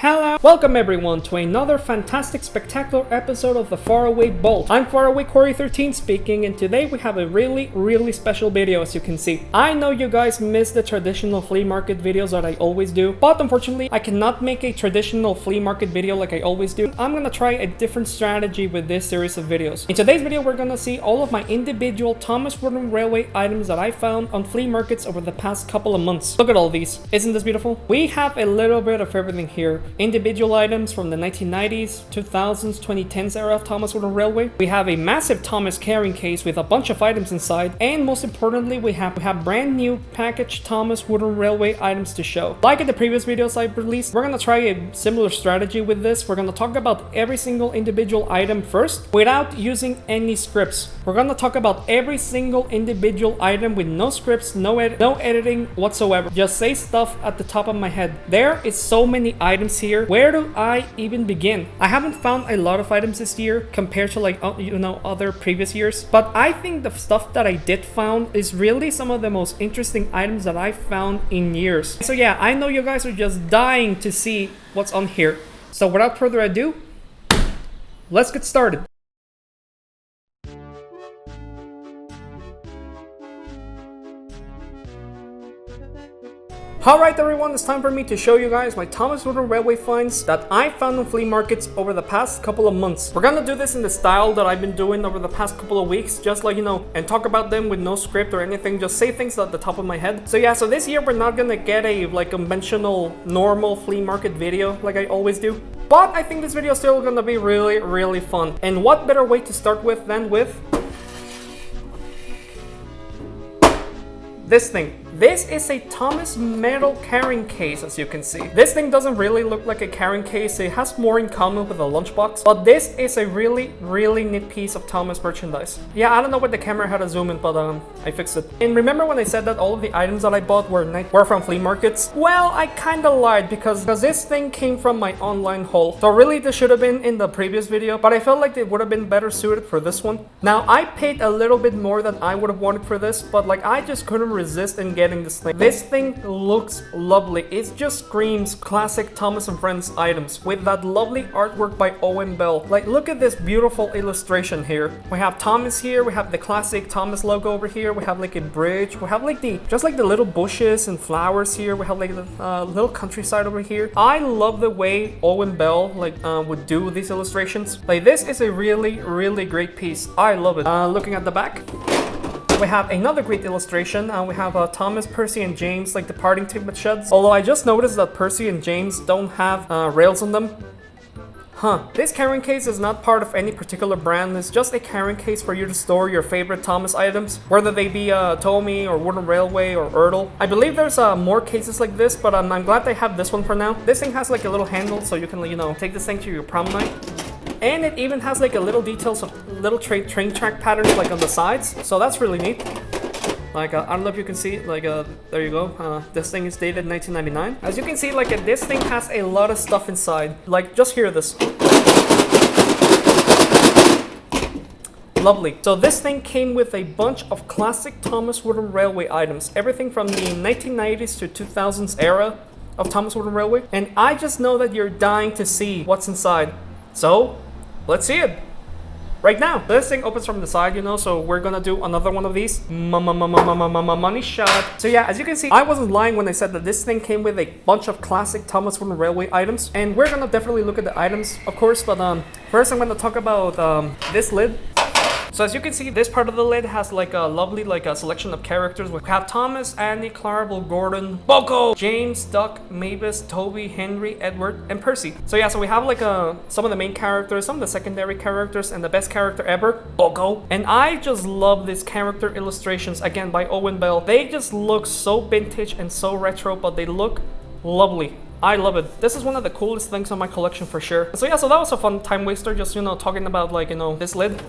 Hello! Welcome everyone to another fantastic spectacular episode of the Faraway Bolt. I'm Faraway Quarry 13 speaking, and today we have a really special video, as you can see. I know you guys miss the traditional flea market videos that I always do, but unfortunately I cannot make a traditional flea market video like I always do. I'm gonna try a different strategy with this series of videos. In today's video we're gonna see all of my individual Thomas Wooden Railway items that I found on flea markets over the past couple of months. Look at all these. Isn't this beautiful? We have a little bit of everything here. Individual items from the 1990s, 2000s, 2010s era of Thomas Wooden Railway. We have a massive Thomas carrying case with a bunch of items inside, and most importantly we have brand new packaged Thomas Wooden Railway items to show. Like in the previous videos I've released, we're gonna try a similar strategy with this. We're gonna talk about every single individual item first without using any scripts. We're gonna talk about every single individual item with no scripts, no editing whatsoever. Just say stuff at the top of my head. There is so many items here. Where do I even begin? I haven't found a lot of items this year compared to other previous years, but I think the stuff that I did found is really some of the most interesting items that I found in years. So yeah, I know you guys are just dying to see what's on here. So without further ado, let's get started. Alright everyone, it's time for me to show you guys my Thomas Wooden Railway finds that I found on flea markets over the past couple of months. We're gonna do this in the style that I've been doing over the past couple of weeks, just and talk about them with no script or anything, just say things at the top of my head. So yeah, so this year we're not gonna get a conventional normal flea market video like I always do. But I think this video is still gonna be really fun. And what better way to start with than with this thing. This is a Thomas metal carrying case, as you can see. This thing doesn't really look like a carrying case. It has more in common with a lunchbox, but this is a really neat piece of Thomas merchandise. Yeah, I don't know what the camera had to zoom in, but I fixed it. And remember when I said that all of the items that I bought were from flea markets? Well, I kinda lied because this thing came from my online haul. So really this should have been in the previous video, but I felt like it would have been better suited for this one. Now, I paid a little bit more than I would have wanted for this, but I just couldn't resist in getting this thing. This thing looks lovely. It just screams classic Thomas and Friends items with that lovely artwork by Owen Bell. Look at this beautiful illustration here. We have Thomas here, we have the classic Thomas logo over here, we have a bridge, we have the little bushes and flowers here, we have the little countryside over here. I love the way Owen Bell would do these illustrations. This is a really great piece. I love it. Looking at the back, we have another great illustration. We have Thomas, Percy, and James departing to sheds. Although I just noticed that Percy and James don't have rails on them. This carrying case is not part of any particular brand. It's just a carrying case for you to store your favorite Thomas items, whether they be Tommy or Wooden Railway or Ertl. I believe there's more cases like this, but I'm glad they have this one for now. This thing has a little handle so you can take this thing to your prom night. And it even has a little details of little train track patterns on the sides, so that's really neat. I don't know if you can see, there you go. This thing is dated 1999. As you can see, this thing has a lot of stuff inside. Just hear this. Lovely. So this thing came with a bunch of classic Thomas Wooden Railway items, everything from the 1990s to 2000s era of Thomas Wooden Railway. And I just know that you're dying to see what's inside. So let's see it right now. This thing opens from the side, so we're gonna do another one of these. Money shot. So yeah, as you can see, I wasn't lying when I said that this thing came with a bunch of classic Thomas Wooden Railway items, and we're gonna definitely look at the items, of course, but first I'm gonna talk about this lid. So as you can see, this part of the lid has a lovely a selection of characters. We have Thomas, Annie, Clarabelle, Gordon, Boko, James, Duck, Mavis, Toby, Henry, Edward, and Percy. So yeah, so we have some of the main characters, some of the secondary characters, and the best character ever, Boko. And I just love these character illustrations, again by Owen Bell. They just look so vintage and so retro, but they look lovely. I love it. This is one of the coolest things on my collection for sure. So yeah, so that was a fun time waster, just talking about this lid.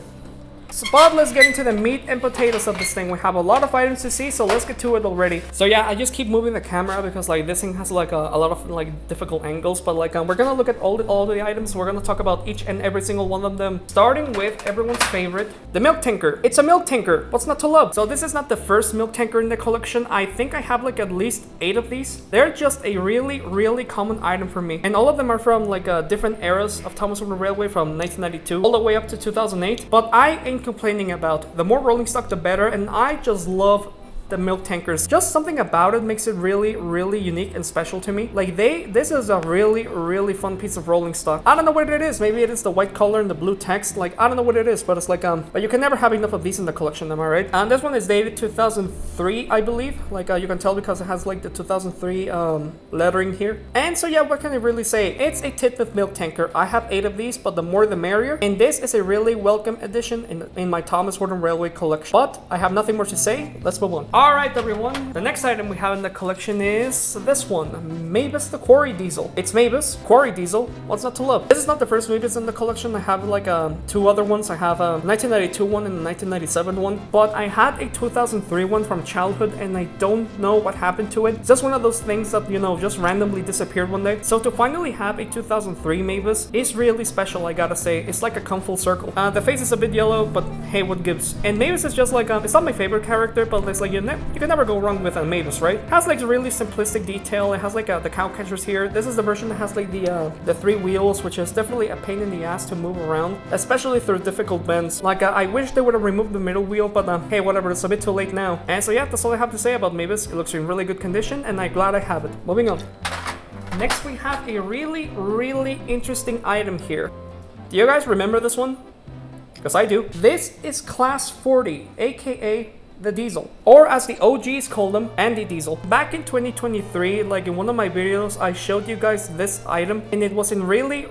So, but let's get into the meat and potatoes of this thing. We have a lot of items to see, so let's get to it already. So yeah, I just keep moving the camera because like this thing has like a lot of like difficult angles, but like we're gonna look at all the items. We're gonna talk about each and every single one of them, starting with everyone's favorite, the milk tanker. It's a milk tanker. What's not to love? So this is not the first milk tanker in the collection. I think I have like at least 8 of these. They're just a really common item for me, and all of them are from like different eras of Thomas on the Railway, from 1992 all the way up to 2008. But I ain't complaining about. The more rolling stock, the better, and I just love the milk tankers. Just something about it makes it really unique and special to me. Like this is a really fun piece of rolling stock. I don't know what it is. Maybe it is the white color and the blue text. Like I don't know what it is, but it's like but you can never have enough of these in the collection, am I right? And this one is dated 2003, I believe. Like you can tell because it has like the 2003 lettering here. And so yeah, what can I really say? It's a Tived milk tanker. I have 8 of these, but the more the merrier. And this is a really welcome addition in my Thomas Horton Railway collection. But I have nothing more to say. Let's move on. Alright everyone, the next item we have in the collection is this one, Mewmeow the Quarry Diesel. It's Mewmeow, Quarry Diesel, what's not to love? This is not the first Mewmeow in the collection. I have like 2 other ones. I have a 1992 one and a 1997 one, but I had a 2003 one from childhood and I don't know what happened to it. It's just one of those things that, you know, just randomly disappeared one day. So to finally have a 2003 Mewmeow is really special, I gotta say. It's like a come full circle. The face is a bit yellow, but hey, what gives? And Mewmeow is just like, it's not my favorite character, but it's like, you can never go wrong with a Mewmeow, right? It has like a really simplistic detail. It has like the cow catchers here. This is the version that has like the 3 wheels, which is definitely a pain in the ass to move around, especially through difficult bends. Like I wish they would have removed the middle wheel, but hey, whatever, it's a bit too late now. And so yeah, that's all I have to say about Mewmeow. It looks in really good condition and I'm glad I have it. Moving on. Next we have a really interesting item here. Do you guys remember this one? Because I do. This is Class 40, aka the Diesel, or as the OGs call them, Andy Diesel. Back in 2023, like in one of my videos, I showed you guys this item and it was in really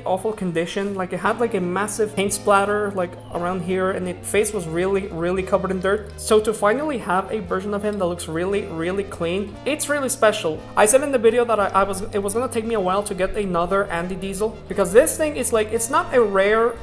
awful condition. Like it had like a massive paint splatter like around here and its face was really covered in dirt. So to finally have a version of him that looks really clean, it's really special. I said in the video that it was gonna take me a while to get another Andy Diesel because this thing is like, it's not a rare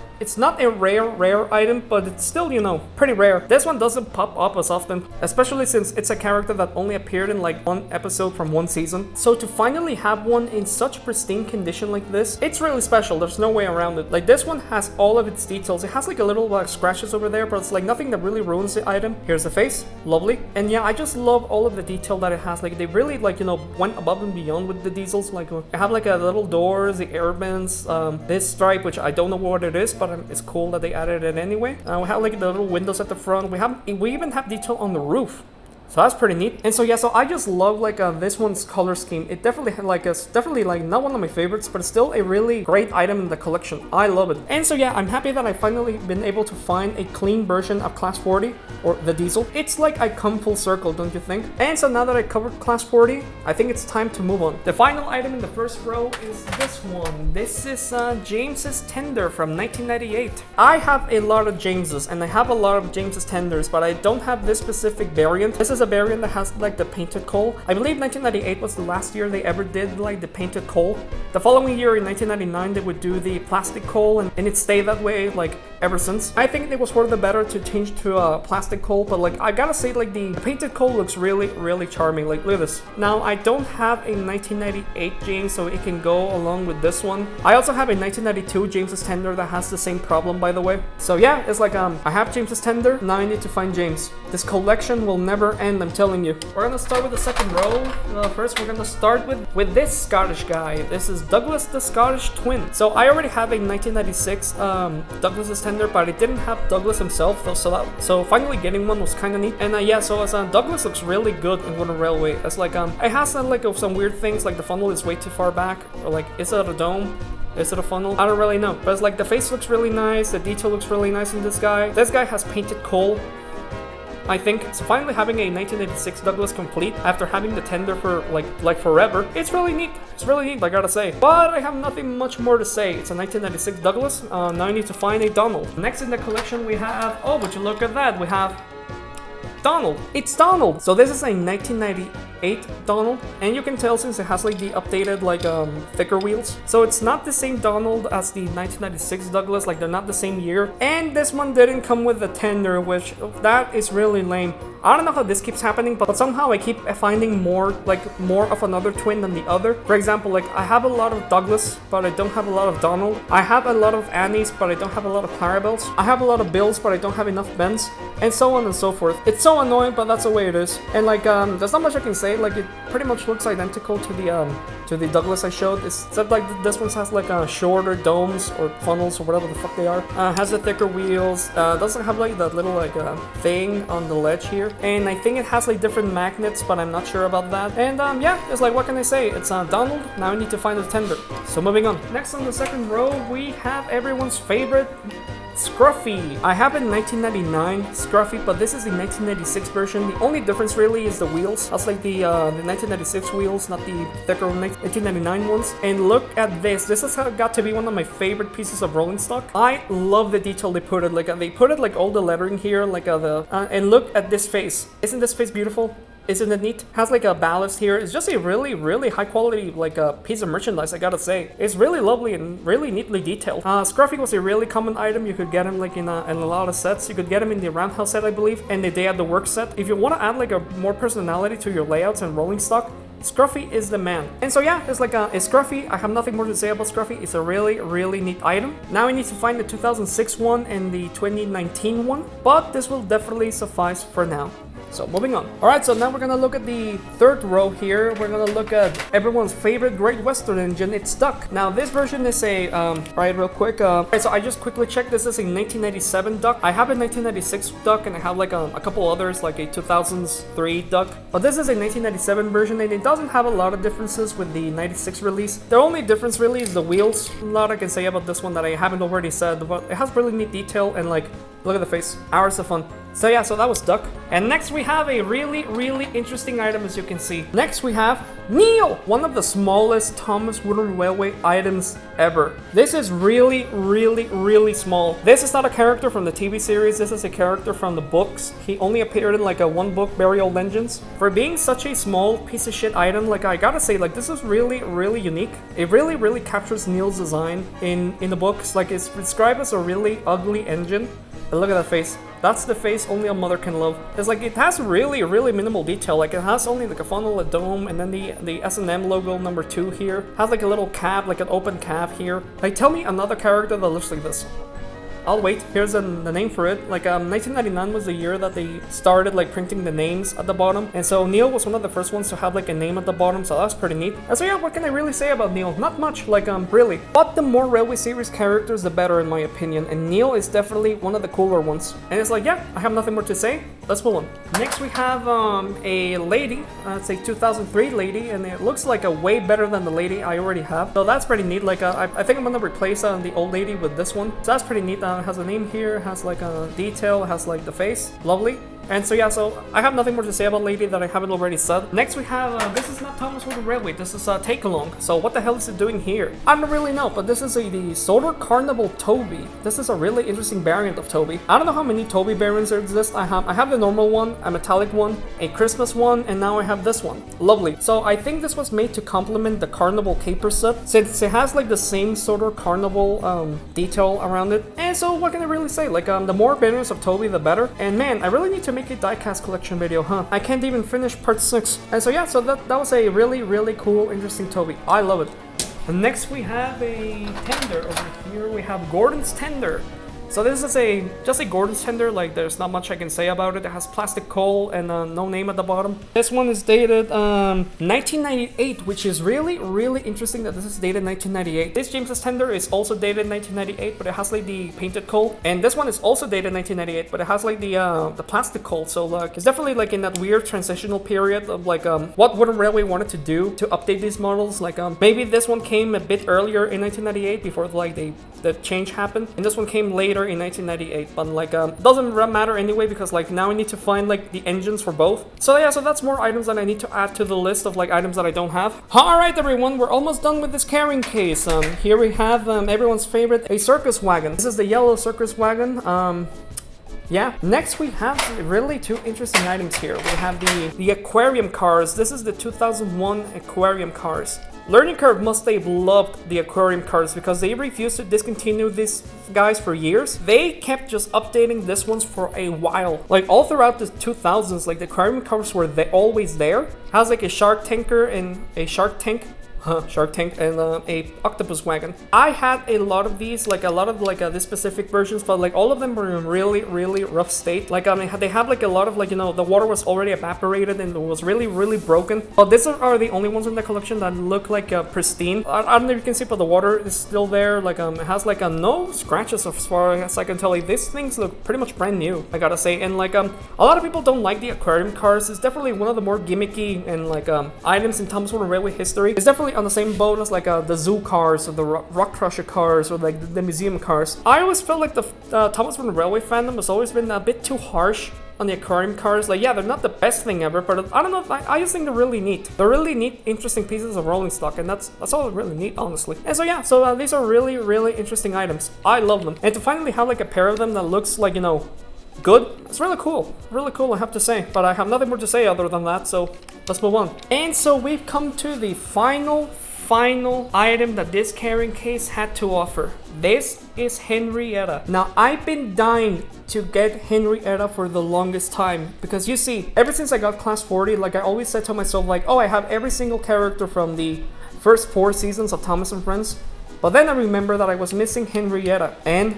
item, but it's still, you know, pretty rare. This one doesn't pop up as often, especially since it's a character that only appeared in like 1 episode from 1 season. So to finally have one in such pristine condition like this, it's really special. There's no way around it. Like this one has all of its details. It has like a little scratches over there, but it's like nothing that really ruins the item. Here's the face, lovely. And yeah, I just love all of the detail that it has. Like they really like, you know, went above and beyond with the Diesels. Like I have like a little doors, the air vents, this stripe, which I don't know what it is, but it's cool that they added it anyway. We have like the little windows at the front. We even have detail on the roof. So that's pretty neat. And so yeah, so I just love like this one's color scheme. It definitely had like it's definitely like not one of my favorites, but it's still a really great item in the collection. I love it. And so yeah, I'm happy that I finally been able to find a clean version of Class 40 or the Diesel. It's like I come full circle, don't you think? And so now that I covered Class 40, I think it's time to move on. The final item in the first row is this one. This is James's tender from 1998. I have a lot of Jameses and I have a lot of James's tenders, but I don't have this specific variant. This is a variant that has like the painted coal. I believe 1998 was the last year they ever did like the painted coal. The following year in 1999 they would do the plastic coal and it stayed that way like ever since. I think it was for the better to change to plastic coal, but like I gotta say like the painted coal looks really charming. Like look at this. Now I don't have a 1998 James, so it can go along with this one. I also have a 1992 James's tender that has the same problem, by the way. So yeah, it's like I have James's tender, now I need to find James. This collection will never end, I'm telling you. We're gonna start with the second row. First we're gonna start with this Scottish guy. This is Douglas the Scottish Twin. So I already have a 1996 Douglas's tender, but I didn't have Douglas himself though, so finally getting one was kind of neat. And yeah, so as Douglas looks really good in Wooden Railway. It's like it has like some weird things, like the funnel is way too far back, or like is it a dome? Is it a funnel? I don't really know. But it's like the face looks really nice, the detail looks really nice in this guy. This guy has painted coal, I think. So finally having a 1986 Douglas complete after having the tender for like forever, it's really neat. It's really neat, I gotta say. But I have nothing much more to say. It's a 1996 Douglas. Now I need to find a Donald. Next in the collection we have, oh, would you look at that? We have Donald. It's Donald. So this is a 1998 1998 Donald, and you can tell since it has like the updated like thicker wheels. So it's not the same Donald as the 1996 Douglas, like they're not the same year. And this one didn't come with the tender, which that is really lame. I don't know how this keeps happening, but somehow I keep finding more of another twin than the other. For example, like I have a lot of Douglas, but I don't have a lot of Donald. I have a lot of Annies, but I don't have a lot of Clarabelles. I have a lot of Bills, but I don't have enough Bens, and so on and so forth. It's so annoying, but that's the way it is. And like there's not much I can say. Like it pretty much looks identical to the Douglas I showed, except like this one has like shorter domes or funnels or whatever the fuck they are. Has the thicker wheels. Doesn't have like that little like thing on the ledge here. And I think it has like different magnets, but I'm not sure about that. And yeah, it's like, what can I say? It's Donald. Now I need to find the tender. So moving on. Next on the second row, we have everyone's favorite Scruffy. I have it in 1999 Scruffy, but this is the 1996 version. The only difference really is the wheels. That's like the 1996 wheels, not the thicker 1999 ones. And look at this. This has got to be one of my favorite pieces of rolling stock. I love the detail they put it. Like they put it like all the lettering here, like and look at this face. Isn't this face beautiful? Isn't it neat? Has like a ballast here. It's just a really high quality like a piece of merchandise, I gotta say. It's really lovely and really neatly detailed. Scruffy was a really common item. You could get him like in a lot of sets. You could get him in the Roundhouse set, I believe, and the Day at the Work set. If you want to add like a more personality to your layouts and rolling stock, Scruffy is the man. And so yeah, it's like it's Scruffy. I have nothing more to say about Scruffy. It's a really neat item. Now I need to find the 2006 one and the 2019 one, but this will definitely suffice for now. So moving on. Alright, so now we're gonna look at the third row here. We're gonna look at everyone's favorite Great Western engine. It's Duck. Now this version is a, right real quick. Right, so I just quickly checked. This is a 1997 Duck. I have a 1996 Duck and I have like a couple others, like a 2003 Duck. But this is a 1997 version and it doesn't have a lot of differences with the 96 release. The only difference really is the wheels. A lot I can say about this one that I haven't already said, but it has really neat detail and like, look at the face. Hours of fun. So yeah, so that was Duck. And next we have a really interesting item, as you can see. Next we have Neil, one of the smallest Thomas Wooden Railway items ever. This is really small. This is not a character from the TV series. This is a character from the books. He only appeared in like a one book, Burial Legends. For being such a small piece of shit item, like I gotta say, like this is really unique. It really captures Neil's design in the books. Like it's described as a really ugly engine. But look at that face. That's the face only a mother can love. It's like it has really minimal detail. Like it has only like a funnel, a dome, and then the S&M logo number 2 here. Has like a little cab, like an open cab here. Like tell me another character that looks like this. I'll wait. Here's the name for it. Like 1999 was the year that they started like printing the names at the bottom, and so Neil was one of the first ones to have like a name at the bottom, so that's pretty neat. And so yeah, what can I really say about Neil? Not much, like really. But the more Railway Series characters, the better in my opinion, and Neil is definitely one of the cooler ones. And it's like, yeah, I have nothing more to say. Let's move on. Next we have a lady. It's a 2003 lady, and it looks like a way better than the lady I already have. So that's pretty neat. Like I think I'm gonna replace the old lady with this one. So that's pretty neat. Has a name here, has like a detail, has like the face. Lovely. And so yeah, so I have nothing more to say about Lady that I haven't already said. Next we have, this is not Thomas Wooden Railway, this is Take Along. So what the hell is it doing here? I don't really know, but this is the Sodor Carnival Toby. This is a really interesting variant of Toby. I don't know how many Toby variants there exist. I have the normal one, a metallic one, a Christmas one, and now I have this one. Lovely. So I think this was made to complement the Carnival Caper set, since it has like the same Sodor Carnival detail around it. And so what can I really say? Like the more variants of Toby, the better. And man, I really need to make a diecast collection video, huh? I can't even finish part 6. And so yeah, so that was a really cool, interesting Toby. I love it. And next we have a tender over here. We have Gordon's Tender. So this is just a Gordon's Tender, like there's not much I can say about it. It has plastic coal and no name at the bottom. This one is dated 1998, which is really interesting that this is dated 1998. This James's Tender is also dated 1998, but it has like the painted coal. And this one is also dated 1998, but it has like the plastic coal. So like it's definitely like in that weird transitional period of like what Wooden Railway wanted to do to update these models. Like maybe this one came a bit earlier in 1998 before like the change happened, and this one came later in 1998, but like doesn't matter anyway, because like now I need to find like the engines for both. So yeah, so that's more items that I need to add to the list of like items that I don't have. Alright everyone, we're almost done with this carrying case. Here we have everyone's favorite, a Circus Wagon. This is the yellow Circus Wagon. yeah, next we have really two interesting items here. We have the Aquarium Cars. This is the 2001 Aquarium Cars. Learning Curve must have loved the Aquarium Cars because they refused to discontinue these guys for years. They kept just updating this ones for a while. Like all throughout the 2000s, like the Aquarium Cars were always there. Has like a shark tanker and a shark tank. Shark Tank and a octopus wagon. I had a lot of these, like a lot of like this specific versions, but like all of them were in really rough state. Like I mean, they had like a lot of like, you know, the water was already evaporated and it was really broken. But these are the only ones in the collection that look like pristine. I don't know if you can see, but the water is still there. Like it has like no scratches as far as I can tell. Like these things look pretty much brand new, I gotta say. And like a lot of people don't like the Aquarium Cars. It's definitely one of the more gimmicky and like items in Thomas Wooden Railway history. It's definitely on the same boat as like the zoo cars or the rock crusher cars or like the museum cars. I always felt like the Thomas Wooden Railway fandom has always been a bit too harsh on the Aquarium Cars. Like, yeah, they're not the best thing ever, but I don't know, I just think they're really neat. They're really neat, interesting pieces of rolling stock, and that's all really neat, honestly. And so yeah, so these are really interesting items. I love them. And to finally have like a pair of them that looks like, you know, good, it's really cool, I have to say. But I have nothing more to say other than that, so let's move on. And so we've come to the final item that this carrying case had to offer. This is Henrietta. Now, I've been dying to get Henrietta for the longest time because you see, ever since I got class 40, like I always said to myself, like, oh, I have every single character from the first 4 seasons of Thomas and Friends. But then I remember that I was missing Henrietta, and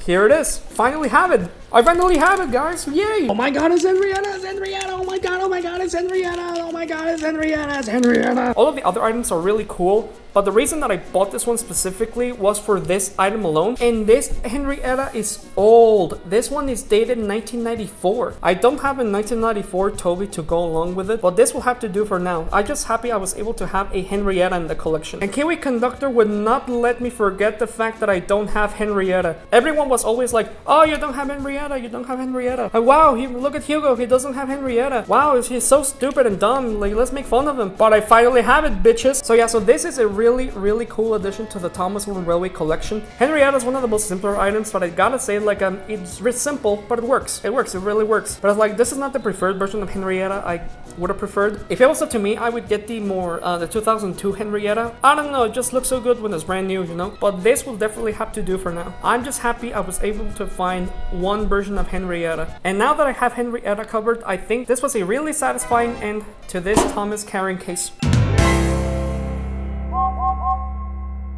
here it is. Finally have it. I finally have it, guys. Yay! Oh my god, it's Henrietta! It's Henrietta! Oh my god, it's Henrietta! Oh my god, it's Henrietta! It's Henrietta! All of the other items are really cool, but the reason that I bought this one specifically was for this item alone. And this Henrietta is old. This one is dated 1994. I don't have a 1994 Toby to go along with it, but this will have to do for now. I'm just happy I was able to have a Henrietta in the collection. And Kiwi Conductor would not let me forget the fact that I don't have Henrietta. Everyone was always like, oh, you don't have Henrietta, you don't have Henrietta. And wow, look at Hugo, he doesn't have Henrietta. Wow, he's so stupid and dumb, like let's make fun of him. But I finally have it, bitches. So yeah, so this is a really cool addition to the Thomas Wooden Railway collection. Henrietta is one of the most simpler items, but I gotta say, like it's really simple, but it works. It really works. But it's like, this is not the preferred version of Henrietta I would have preferred. If it was up to me, I would get the more the 2002 Henrietta. I don't know, it just looks so good when it's brand new, you know. But this will definitely have to do for now. I'm just happy I was able to find one version of Henrietta. And now that I have Henrietta covered, I think this was a really satisfying end to this Thomas carrying case.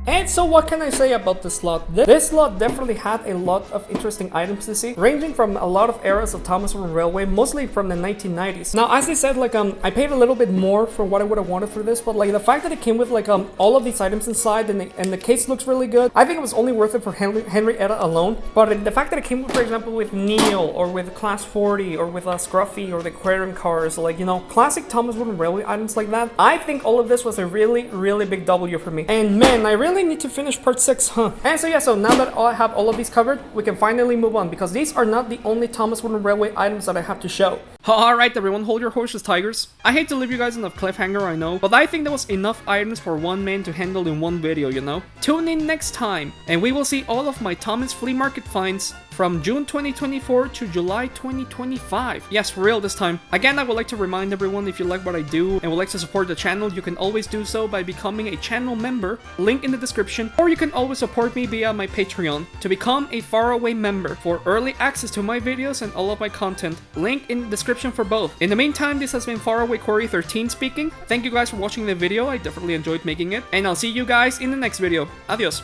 And so what can I say about this lot? This lot definitely had a lot of interesting items to see, ranging from a lot of eras of Thomas Wooden Railway, mostly from the 1990s. Now, as I said, like I paid a little bit more for what I would have wanted for this, but like the fact that it came with like all of these items inside and the case looks really good, I think it was only worth it for Henrietta alone. But the fact that it came with, for example, with Neil or with Class 40 or with Scruffy or the Aquarium Cars, like, you know, classic Thomas Wooden Railway items like that, I think all of this was a really big W for me. And man, I really need to finish part 6, huh? And so yeah, so now that I have all of these covered, we can finally move on, because these are not the only Thomas Wooden Railway items that I have to show. Alright everyone, hold your horses, tigers. I hate to leave you guys on a cliffhanger, I know, but I think there was enough items for one man to handle in one video, you know? Tune in next time, and we will see all of my Thomas flea market finds from June 2024 to July 2025. Yes, for real this time. Again, I would like to remind everyone, if you like what I do and would like to support the channel, you can always do so by becoming a channel member, link in the description, or you can always support me via my Patreon to become a Faraway member for early access to my videos and all of my content, link in the description for both. In the meantime, this has been Faraway Quarry 13 speaking. Thank you guys for watching the video, I definitely enjoyed making it, and I'll see you guys in the next video. Adios.